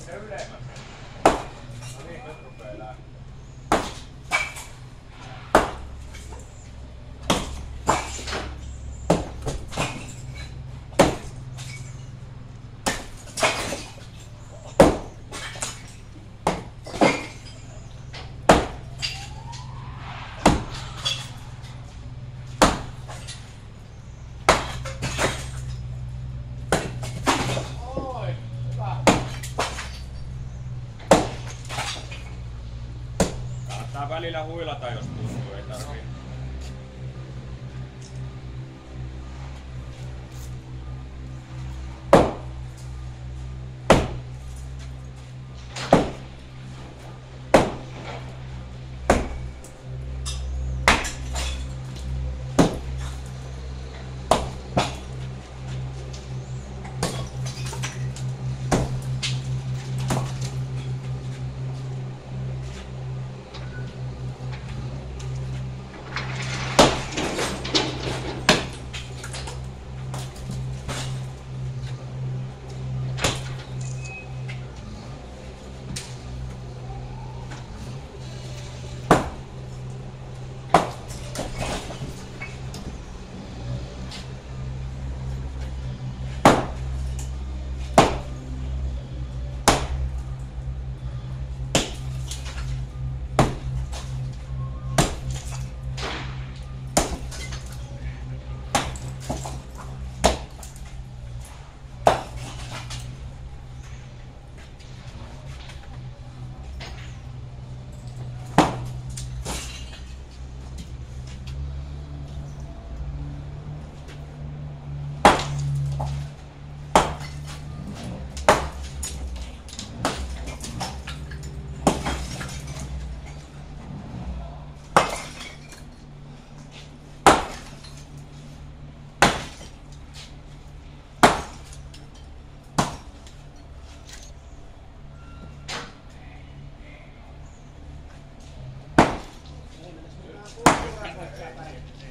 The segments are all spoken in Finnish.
Se ylemmäs. No niin, nyt rupee lähteä. Välillä huilata, jos tuntuu, ei tarvii.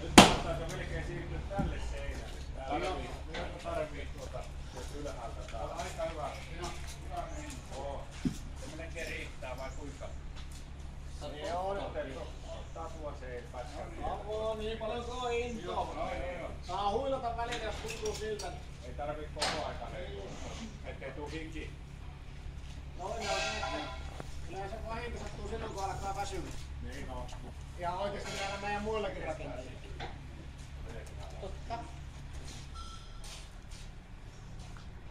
Nyt kannattaisi melkein siirtyä tälle seinälle. Täällä tarvii ylhäältä. Tää on aika hyvä. Hyvä mennä. Se melkein riittää vai kuinka? Ottaa tuo seinä. Niin paljon kuin intoa. Saa huilata välillä, jos tuntuu siltä. Ei tarvii koko aika heilua. Ettei tuu hiki. Noin on. Yleensä vahinko sattuu silloin, kun alkaa väsymys. Niin on. Ja oikeesti vielä meidän muillakin rakentajilla. Totta.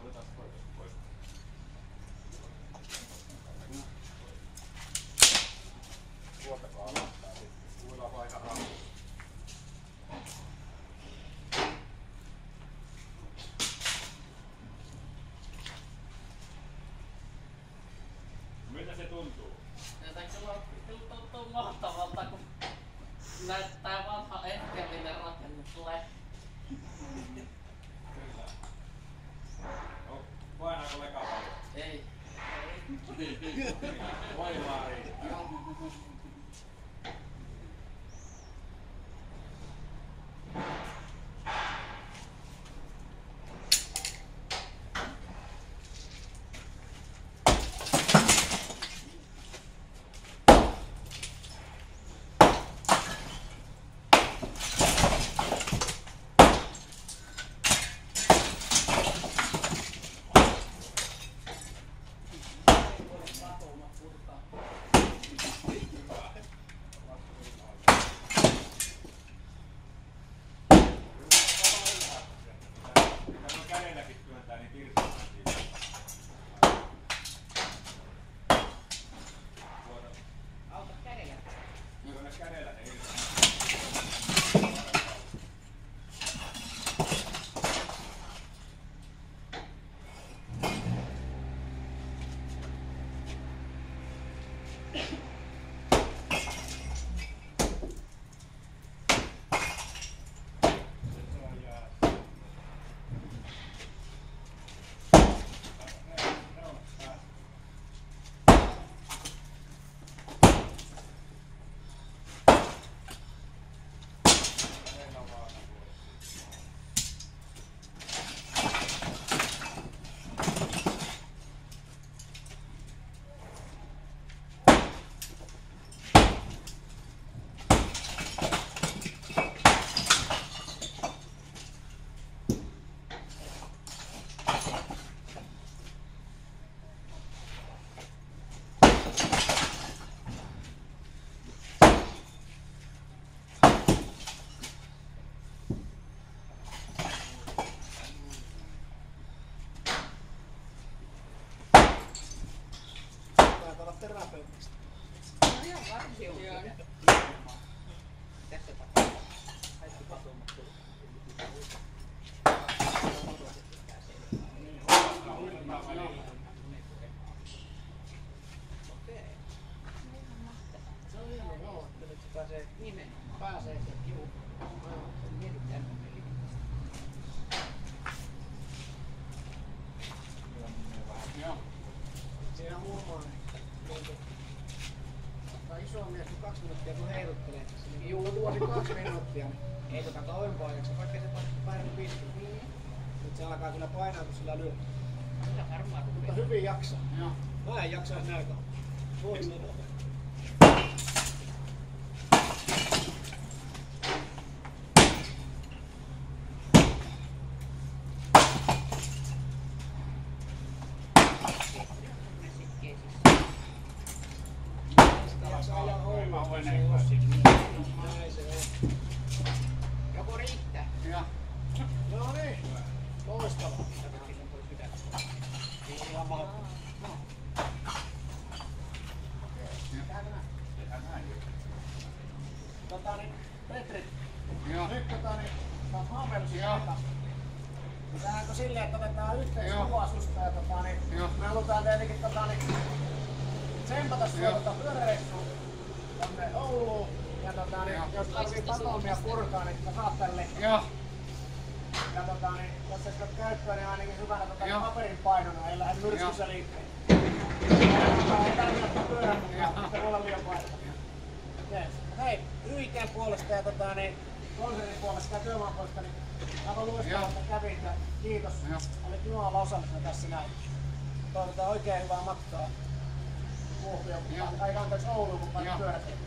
Otetaan pois. Tuotakaa alastaa sitten. Kuilla vaan ihan rauhassa. Miltä se tuntuu? Tuntuu mahtavalta, kun näyttää vanha ehkeellinen rakennus. No, painaako leka paljon? Ei. Voimaa riittää. Ei kauempaa jaksa, vaikka se painaa pistuu. Nyt se alkaa kyllä painaa, kun sillä lyö. Kyllä varmaan Mutta hyvin jaksaa. Joo. Mä en jaksaisi nälkä. Voin mennä. Joko riittää? Joo. No niin, loistavaa. Ihan mahtavaa. Petri, Joo. nyt mä oon haaveillut tehdäänkö silleen, että otetaan yhteiskuva susta ja me halutaan tietenkin tsempata sua pyöräreissuun tonne Ouluun ja jos tarvii patoamia purkaa, niin sä saat tälle. Joo. Ja jos sä sitä käyttöä, niin ainakin hyvänä paperin painona, ei lähde myrskyssä liikkeelle. Ei tarvitse pyörän mukaan, sitten voi olla liian painona. Jees. Hei, YIK:n puolesta ja konsernin puolesta ja työmaan puolesta, niin aivan loistavaa, että kävit ja kiitos. Olit Jumalalla osallisena tässä näin. Toivotaan oikein hyvää matkaa Kuopioon, tai anteeksi Ouluun, kun paljon pyöräteitä.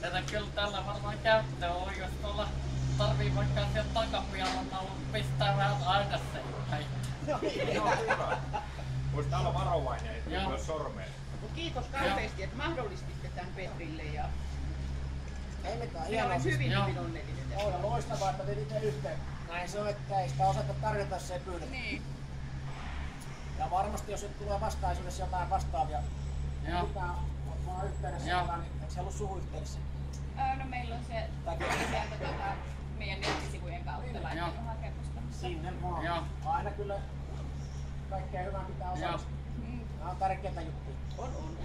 Tätä kyllä tällä varmaan käyttöä on, jos tuolla tarvii vaikka sieltä takapujalla pistää vähän aidassa. Joo, hyvä. Muista olla varovainen, ettei lyö sormeen. Kiitos kauheasti, että mahdollistitte tämän Petrille. Ja Ei mitään, minä olen hienoa. hyvin onnellinen. Joo, ja loistavaa, että teitte yhteen. Näin se on, että ei sitä osata tarjota, jos ei pyydetä. Niin. Ja varmasti jos nyt tulee vastaisuudessa jotain vastaavia, pitää olla yhteydessä jotain, niin eikö se ollut suhun yhteydessä? No meillä on se sieltä meidän nettisivujen kautta laittanut hakemusta. Sinne vaan. Aina kyllä kaikkea hyvää pitää osallistua. Nämä on tärkeitä juttuja. On.